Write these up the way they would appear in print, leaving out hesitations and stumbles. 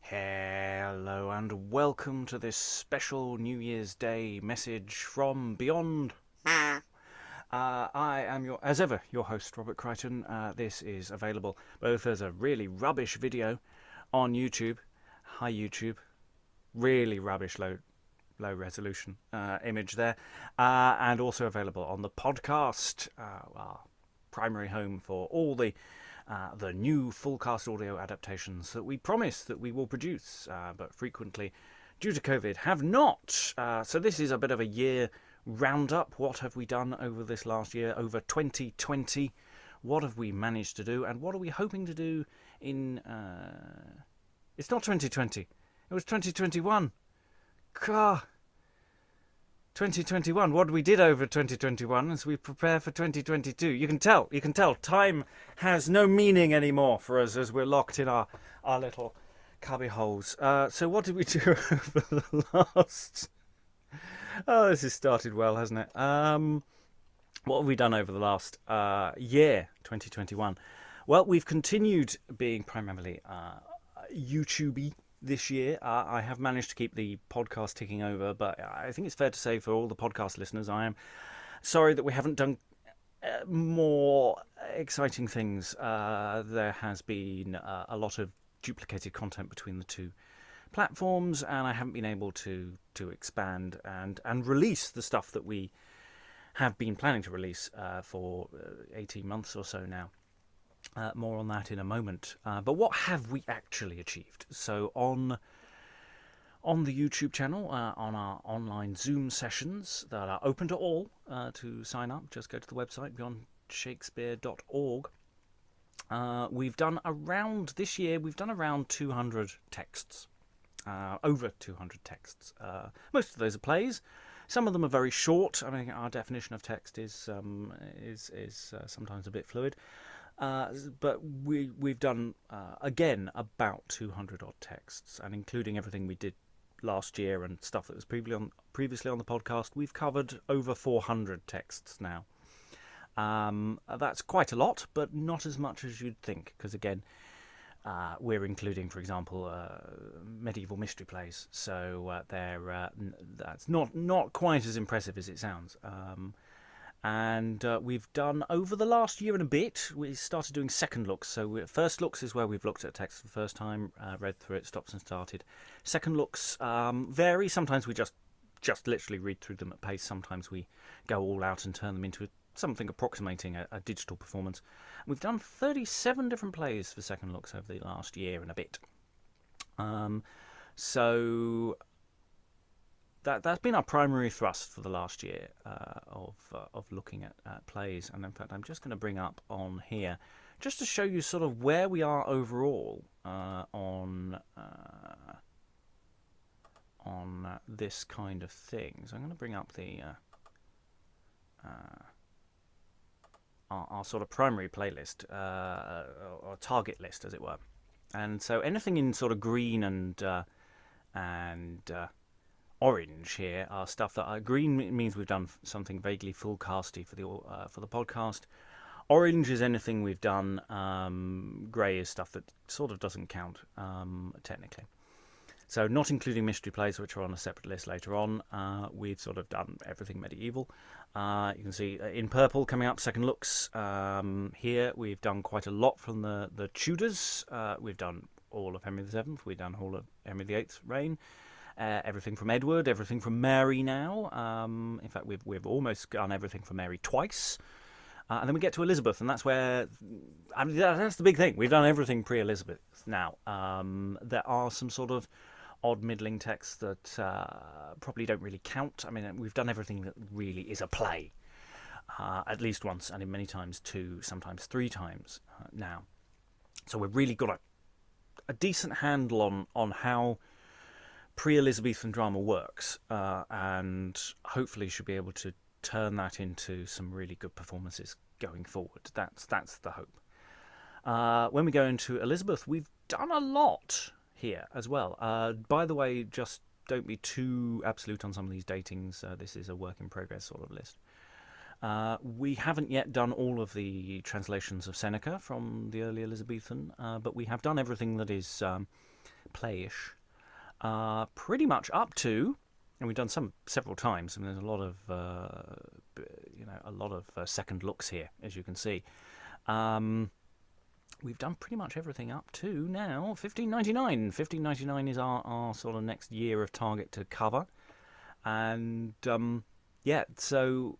Hello and welcome to this special New Year's Day message from Beyond. I am as ever, your host, Robert Crighton. This is available both as a really rubbish video on YouTube. Hi YouTube. Really rubbish low resolution image there. And also available on the podcast, our primary home for all the new full cast audio adaptations that we promise that we will produce, but frequently, due to COVID, have not. So this is a bit of a year roundup. What have we done over this last year, over 2020? What have we managed to do, and what are we hoping to do in... It's not 2020. It was 2021. God. 2021. What we did over 2021 as we prepare for 2022. You can tell. Time has no meaning anymore for us as we're locked in our little cubby holes. So what did we do over the last... Oh, this has started well, hasn't it? What have we done over the last year, 2021? Well, we've continued being primarily YouTube-y this year. I have managed to keep the podcast ticking over, but I think it's fair to say for all the podcast listeners, I am sorry that we haven't done more exciting things. There has been a lot of duplicated content between the two platforms, and I haven't been able to expand and release the stuff that we have been planning to release for 18 months or so now. More on that in a moment. But what have we actually achieved? So on the YouTube channel, on our online Zoom sessions that are open to all to sign up, just go to the website, beyondshakespeare.org. We've done around 200 texts. Over 200 texts. Most of those are plays. Some of them are very short. I mean, our definition of text is sometimes a bit fluid. But we've done, again, about 200 odd texts, and including everything we did last year and stuff that was previously on the podcast, we've covered over 400 texts now. That's quite a lot, but not as much as you'd think, because again, we're including, for example, medieval mystery plays, so that's not quite as impressive as it sounds. And we've done, over the last year and a bit, we started doing second looks. So first looks is where we've looked at text for the first time, read through it, stopped and started. Second looks vary. Sometimes we just literally read through them at pace. Sometimes we go all out and turn them into something approximating a digital performance. We've done 37 different plays for second looks over the last year and a bit. So... That's been our primary thrust for the last year of looking at plays, and in fact I'm just going to bring up on here just to show you sort of where we are overall on this kind of thing. So I'm going to bring up the our sort of primary playlist or target list, as it were, and so anything in sort of green and orange here are stuff that green means we've done something vaguely full casty for the podcast. Orange is anything we've done. Grey is stuff that sort of doesn't count technically. So not including mystery plays, which are on a separate list later on. We've sort of done everything medieval. You can see in purple coming up second looks. Here we've done quite a lot from the Tudors. We've done all of Henry VII. We've done all of Henry VIII's reign. Everything from Edward, everything from Mary now. In fact, we've almost done everything from Mary twice. And then we get to Elizabeth, and that's where... I mean, that's the big thing. We've done everything pre-Elizabeth now. There are some sort of odd middling texts that probably don't really count. I mean, we've done everything that really is a play. At least once, and in many times two, sometimes three times now. So we've really got a decent handle on how pre-Elizabethan drama works, and hopefully should be able to turn that into some really good performances going forward. That's the hope. When we go into Elizabeth, we've done a lot here as well. By the way, just don't be too absolute on some of these datings. This is a work in progress sort of list. We haven't yet done all of the translations of Seneca from the early Elizabethan, but we have done everything that is playish, pretty much up to, and we've done several times. And there's a lot of second looks here, as you can see. We've done pretty much everything up to now 1599. 1599 is our sort of next year of target to cover, and so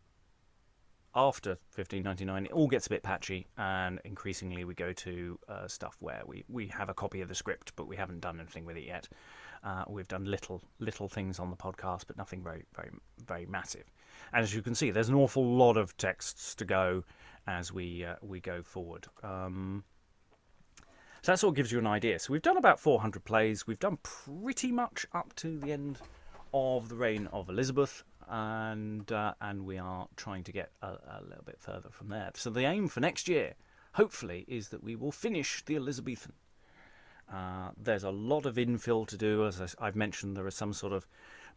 after 1599 it all gets a bit patchy, and increasingly we go to stuff where we have a copy of the script but we haven't done anything with it yet. We've done little things on the podcast, but nothing very, very, very massive. And as you can see, there's an awful lot of texts to go as we go forward. So that sort of gives you an idea. So we've done about 400 plays. We've done pretty much up to the end of the reign of Elizabeth, and we are trying to get a little bit further from there. So the aim for next year, hopefully, is that we will finish the Elizabethan. There's a lot of infill to do. As I've mentioned, there are some sort of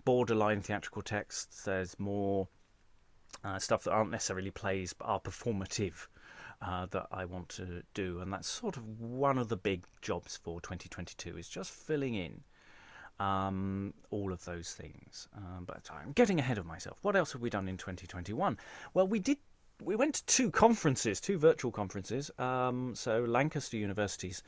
borderline theatrical texts. There's more stuff that aren't necessarily plays but are performative that I want to do, and that's sort of one of the big jobs for 2022, is just filling in all of those things. But I'm getting ahead of myself. What else have we done in 2021? Well, we went to two virtual conferences. So Lancaster University's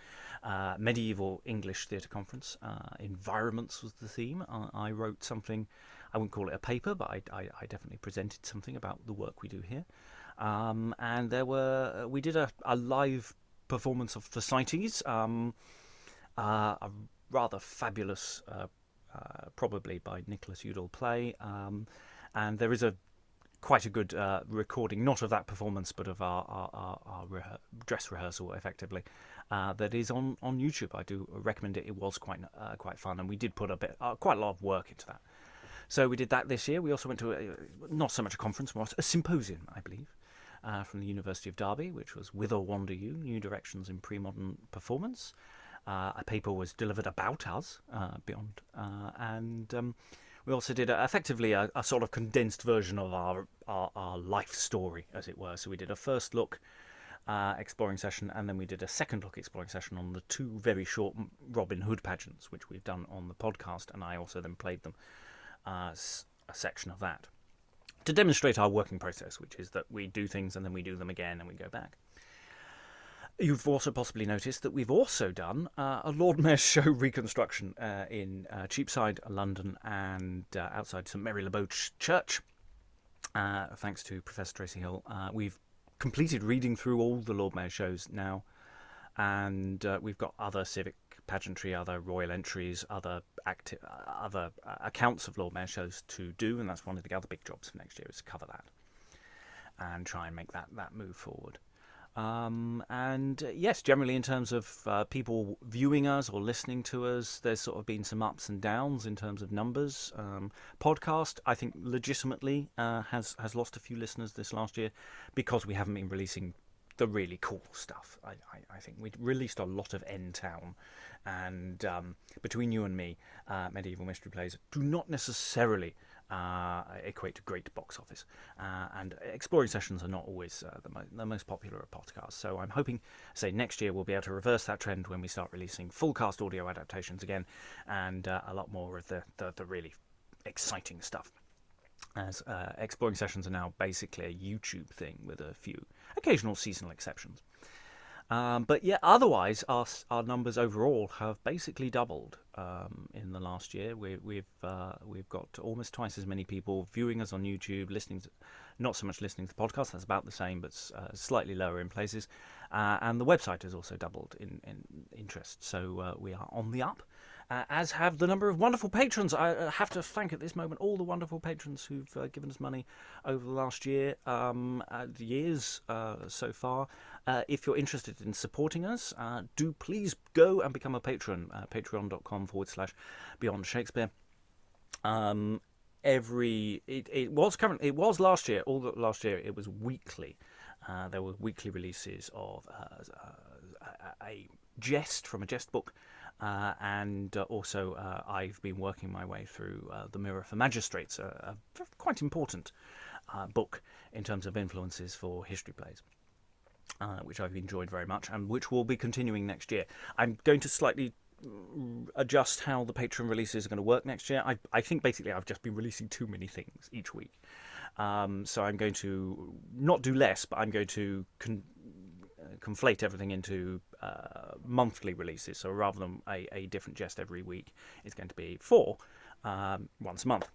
Medieval English Theatre Conference, Environments was the theme. I wrote something, I wouldn't call it a paper, but I definitely presented something about the work we do here. And we did a live performance of Thersites, a rather fabulous, probably by Nicholas Udall play. And there is quite a good recording, not of that performance, but of our dress rehearsal, effectively, that is on YouTube. I do recommend it. It was quite fun, and we did put quite a lot of work into that. So we did that this year. We also went to not so much a conference, but a symposium, I believe, from the University of Derby, which was Whither Wander You? New Directions in Pre-Modern Performance. A paper was delivered about us, Beyond, and we also did effectively a sort of condensed version of our life story, as it were. So we did a first look exploring session, and then we did a second look exploring session on the two very short Robin Hood pageants, which we've done on the podcast, and I also then played them a section of that to demonstrate our working process, which is that we do things and then we do them again and we go back. You've also possibly noticed that we've also done a Lord Mayor's Show reconstruction in Cheapside, London, and outside St Mary Le Beau Church. Thanks to Professor Tracy Hill. We've completed reading through all the Lord Mayor's shows now, and we've got other civic pageantry, other royal entries, other accounts of Lord Mayor's shows to do, and that's one of the other big jobs for next year, is to cover that and try and make that move forward. And yes, generally in terms of people viewing us or listening to us, there's sort of been some ups and downs in terms of numbers. Podcast, I think, legitimately has lost a few listeners this last year because we haven't been releasing the really cool stuff. I think we released a lot of N-Town, and between you and me, medieval mystery plays do not necessarily equate to great box office, and exploring sessions are not always the most popular of podcasts. So I'm hoping, say, next year we'll be able to reverse that trend when we start releasing full cast audio adaptations again, and a lot more of the really exciting stuff, as exploring sessions are now basically a YouTube thing with a few occasional seasonal exceptions. But yeah, otherwise our numbers overall have basically doubled in the last year. We've got almost twice as many people viewing us on YouTube, not so much listening to the podcast. That's about the same, but slightly lower in places. And the website has also doubled in interest. So we are on the up. As have the number of wonderful patrons. I have to thank at this moment all the wonderful patrons who've given us money over the last years so far. If you're interested in supporting us, do please go and become a patron. Patreon.com/Beyond Shakespeare. It was last year. All last year it was weekly. There were weekly releases of a jest from a jest book. And also I've been working my way through The Mirror for Magistrates, a quite important book in terms of influences for history plays, which I've enjoyed very much, and which will be continuing next year. I'm going to slightly adjust how the Patreon releases are going to work next year. I think basically I've just been releasing too many things each week. So I'm going to not do less, but I'm going to conflate everything into monthly releases. So rather than a different jest every week, it's going to be 4 once a month.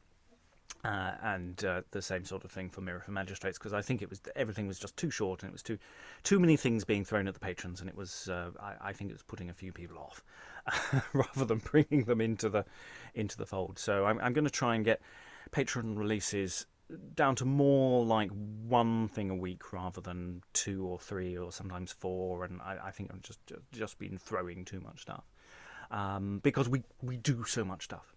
And the same sort of thing for Mirror for Magistrates, because I think everything was just too short, and it was too many things being thrown at the patrons, and it was I think it was putting a few people off rather than bringing them into the fold. So I'm going to try and get Patreon releases down to more like one thing a week rather than 2 or 3 or sometimes 4. And I think I've just been throwing too much stuff because we do so much stuff.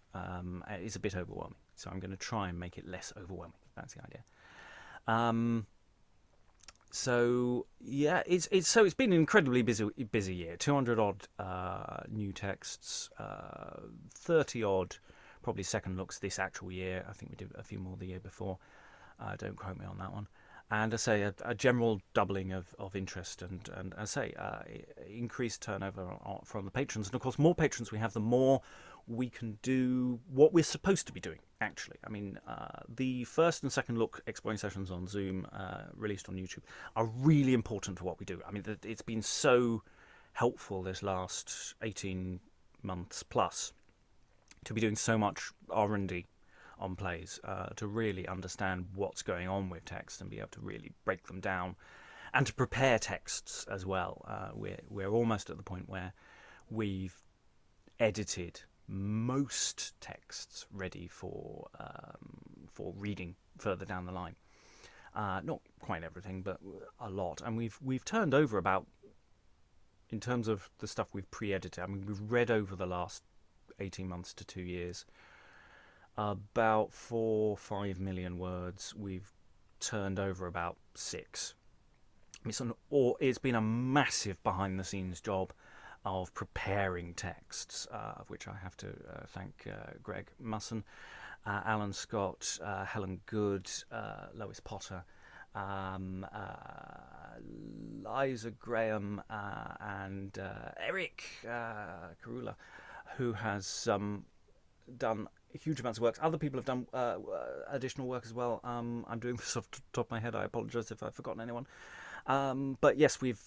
It's a bit overwhelming, so I'm going to try and make it less overwhelming. That's the idea. So yeah, it's been an incredibly busy year. 200 odd new texts, 30 odd probably second looks this actual year. I think we did a few more the year before. Don't quote me on that one. And I say a general doubling of interest and I say increased turnover from the patrons. And of course, more patrons we have, the more we can do what we're supposed to be doing, actually. I mean, the first and second look exploring sessions on Zoom, released on YouTube, are really important to what we do. I mean, it's been so helpful this last 18 months plus to be doing so much R&D on plays, to really understand what's going on with text and be able to really break them down and to prepare texts as well. We're almost at the point where we've edited most texts ready for reading further down the line. Not quite everything, but a lot. And we've turned over about, in terms of the stuff we've pre-edited, I mean, we've read over the last 18 months to 2 years about 4-5 million words. We've turned over about 6. It's been a massive behind the scenes job of preparing texts, of which I have to thank Greg Musson, Alan Scott, Helen Good, Lois Potter, Liza Graham, and Eric Karula, who has done huge amounts of work. Other people have done additional work as well. I'm doing this off the top of my head. I apologise if I've forgotten anyone. But yes, we've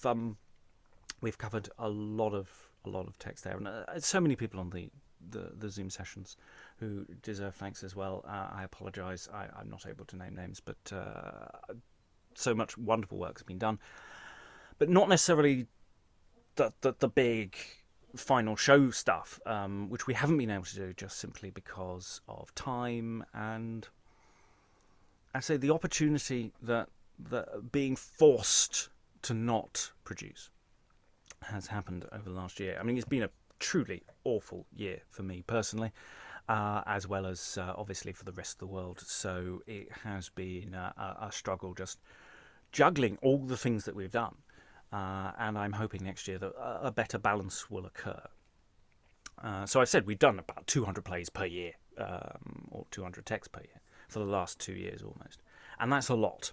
covered a lot of text there, and so many people on the Zoom sessions who deserve thanks as well. I apologise. I'm not able to name names, but so much wonderful work has been done, but not necessarily the big final show stuff, which we haven't been able to do just simply because of time and I say the opportunity that being forced to not produce has happened over the last year. I mean, it's been a truly awful year for me personally, as well as obviously for the rest of the world. So it has been a struggle just juggling all the things that we've done. And I'm hoping next year that a better balance will occur. So I said we've done about 200 plays per year, or 200 texts per year for the last 2 years almost. And that's a lot.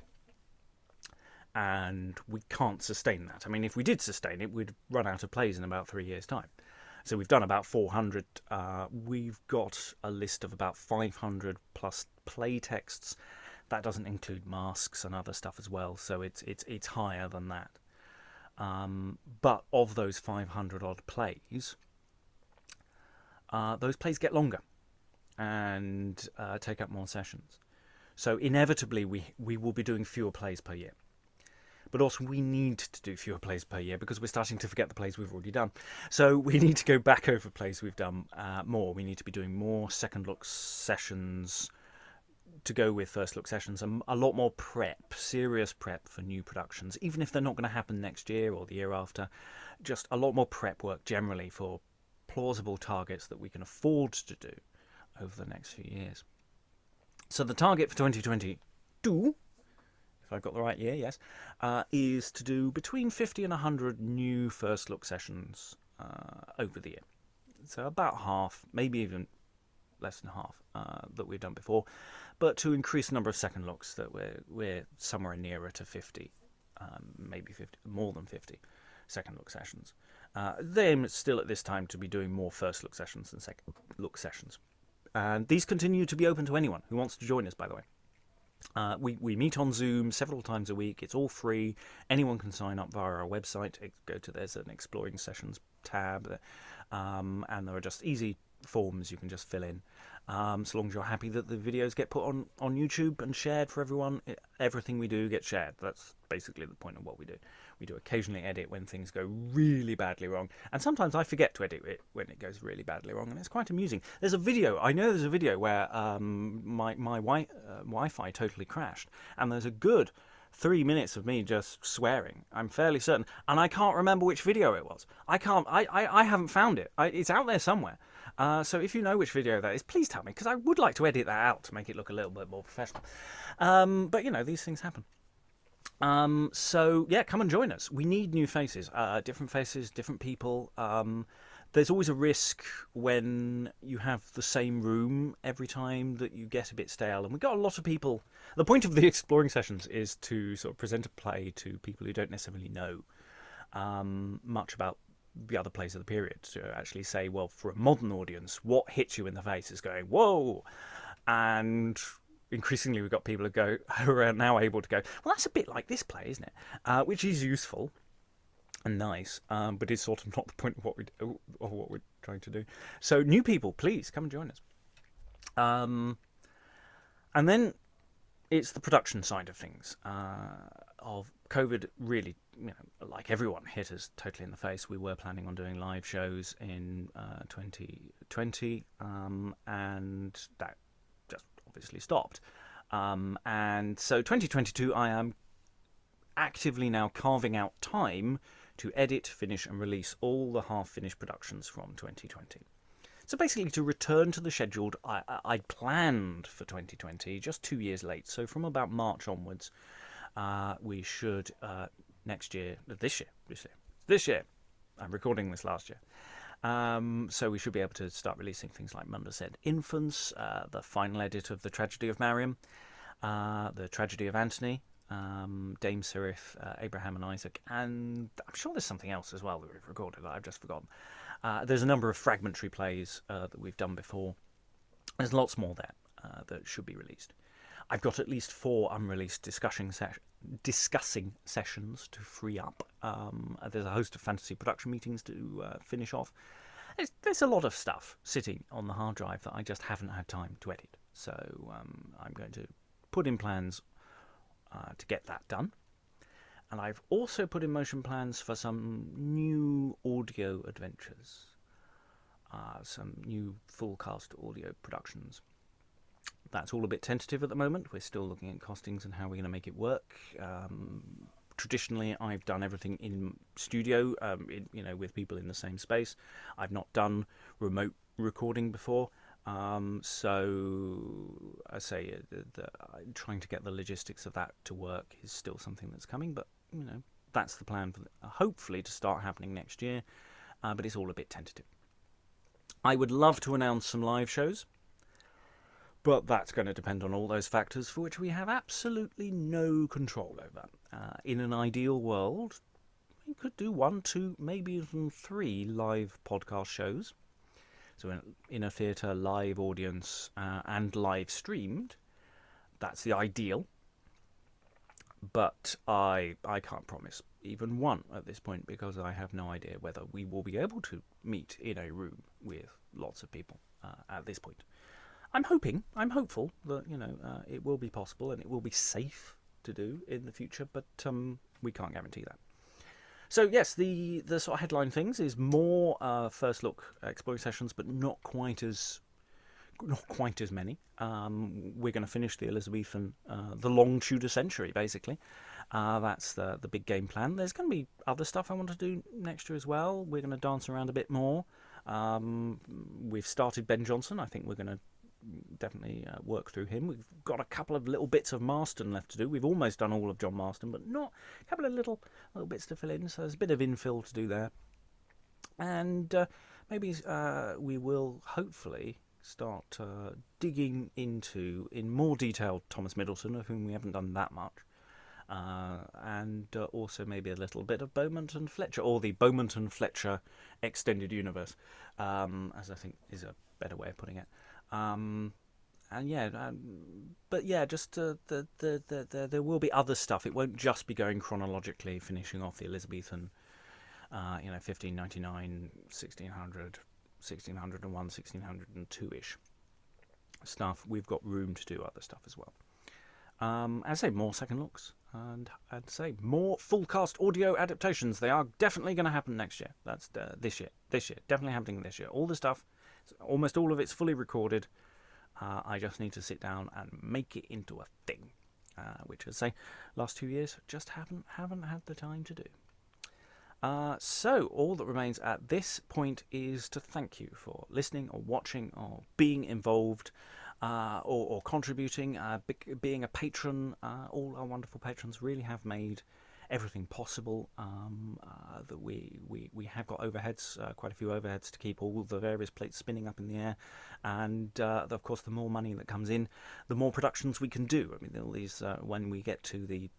And we can't sustain that. I mean, if we did sustain it, we'd run out of plays in about 3 years' time. So we've done about 400. We've got a list of about 500 plus play texts. That doesn't include masks and other stuff as well. So it's higher than that. But of those 500 odd plays, those plays get longer and take up more sessions. So inevitably we will be doing fewer plays per year. But also we need to do fewer plays per year because we're starting to forget the plays we've already done. So we need to go back over plays we've done more. We need to be doing more second look sessions to go with first look sessions, and a lot more serious prep for new productions, even if they're not going to happen next year or the year after. Just a lot more prep work generally for plausible targets that we can afford to do over the next few years. So the target for 2022, if I've got the right year, yes, is to do between 50 and 100 new first look sessions over the year. So about half, maybe even less than half that we've done before, but to increase the number of second looks that we're somewhere nearer to 50, maybe 50, more than 50 second look sessions. They aim still at this time to be doing more first look sessions than second look sessions. And these continue to be open to anyone who wants to join us, by the way. We meet on Zoom several times a week. It's all free. Anyone can sign up via our website. There's an Exploring Sessions tab, and there are just easy forms you can just fill in. So long as you're happy that the videos get put on YouTube and shared for everyone. Everything we do gets shared. That's basically the point of what we do. We do occasionally edit when things go really badly wrong, and sometimes I forget to edit it when it goes really badly wrong, and it's quite amusing. There's a video. I know there's a video where my Wi-Fi totally crashed, and there's a good 3 minutes of me just swearing. I'm fairly certain, and I can't remember which video it was. I haven't found it. It's out there somewhere. So if you know which video that is, please tell me, because I would like to edit that out to make it look a little bit more professional. But these things happen. So yeah, come and join us. We need new faces, different people. There's always a risk when you have the same room every time that you get a bit stale. And we've got a lot of people. The point of the exploring sessions is to sort of present a play to people who don't necessarily know much about the other plays of the period, to actually say, well, for a modern audience, what hits you in the face is going, whoa. And increasingly we've got people who are now able to go, well, that's a bit like this play, isn't it? Which is useful and nice, but it's sort of not the point of what we're trying to do. So new people, please come and join us. And then it's the production side of things. Of COVID really, like everyone, hit us totally in the face. We were planning on doing live shows in 2020, and that just obviously stopped. And so 2022, I am actively now carving out time to edit, finish, and release all the half-finished productions from 2020. So basically, to return to the scheduled, I'd planned for 2020, just 2 years late. So from about March onwards, we should this year. I'm recording this last year. So we should be able to start releasing things like Munda Said Infants, the final edit of The Tragedy of Mariam, The Tragedy of Antony, Dame Serif, Abraham and Isaac, and I'm sure there's something else as well that we've recorded that I've just forgotten. There's a number of fragmentary plays that we've done before. There's lots more there that should be released. I've got at least 4 unreleased discussing sessions to free up. There's a host of fantasy production meetings to finish off. There's a lot of stuff sitting on the hard drive that I just haven't had time to edit. So I'm going to put in plans to get that done. And I've also put in motion plans for some new audio adventures, some new full cast audio productions. That's all a bit tentative at the moment. We're still looking at costings and how we're going to make it work. Traditionally, I've done everything in studio, with people in the same space. I've not done remote recording before. So I say trying to get the logistics of that to work is still something that's coming, but that's the plan for hopefully to start happening next year. But it's all a bit tentative. I would love to announce some live shows, but that's going to depend on all those factors for which we have absolutely no control over. In an ideal world, we could do 1, 2, maybe even 3 live podcast shows. So in a theatre, live audience, and live streamed. That's the ideal. But I can't promise even one at this point, because I have no idea whether we will be able to meet in a room with lots of people at this point. I'm hopeful that it will be possible and it will be safe to do in the future, but we can't guarantee that. So yes, the sort of headline things is more first look exploring sessions, but not quite as many. We're going to finish the Elizabethan, the long Tudor century, basically. That's the big game plan. There's going to be other stuff I want to do next year as well. We're going to dance around a bit more. We've started Ben Jonson. I think we're going to definitely work through him. We've got a couple of little bits of Marston left to do. We've almost done all of John Marston, but not a couple of little bits to fill in. So there's a bit of infill to do there. And maybe we will hopefully start digging into, in more detail, Thomas Middleton, of whom we haven't done that much. and also maybe a little bit of Beaumont and Fletcher, or the Beaumont and Fletcher extended universe, as I think is a better way of putting it. And yeah, but yeah, just there will be other stuff. It won't just be going chronologically, finishing off the Elizabethan, 1599, 1600, 1601, 1602-ish stuff. We've got room to do other stuff as well. As I say, more second looks, and I'd say more full cast audio adaptations. They are definitely going to happen next year. That's this year. Definitely happening this year. All the stuff, almost all of it's fully recorded. I just need to sit down and make it into a thing, which, as I say, last 2 years just haven't had the time to do. So all that remains at this point is to thank you for listening or watching or being involved, or contributing, being a patron. All our wonderful patrons really have made everything possible. That we have got overheads, quite a few overheads to keep all the various plates spinning up in the air, and of course, the more money that comes in, the more productions we can do. I mean, all these when we get to the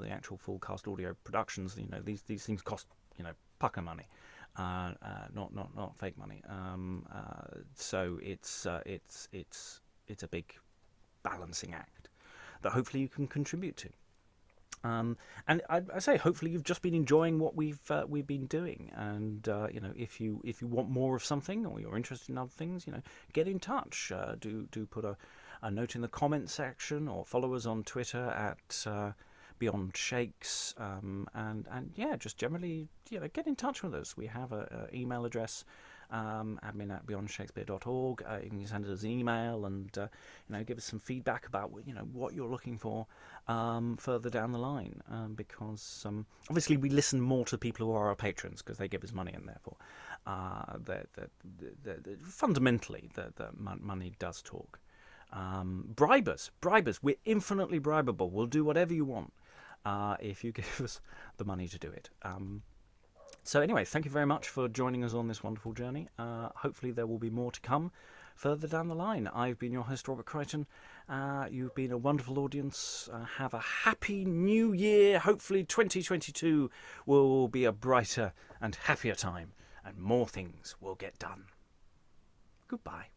actual full cast audio productions, these things cost pucker money, not fake money. So it's a big balancing act that hopefully you can contribute to. And I say, hopefully you've just been enjoying what we've been doing, and if you want more of something, or you're interested in other things, get in touch. Do put a note in the comment section, or follow us on Twitter at Beyond Shakes, and yeah, just generally get in touch with us. We have a email address, admin@beyondshakespeare.org. You can send us an email and give us some feedback about what you're looking for further down the line, because obviously we listen more to people who are our patrons because they give us money, and therefore fundamentally the money does talk. Bribers, we're infinitely bribable. We'll do whatever you want if you give us the money to do it. So anyway, thank you very much for joining us on this wonderful journey. Hopefully there will be more to come further down the line. I've been your host, Robert Crighton. You've been a wonderful audience. Have a happy new year. Hopefully 2022 will be a brighter and happier time, and more things will get done. Goodbye.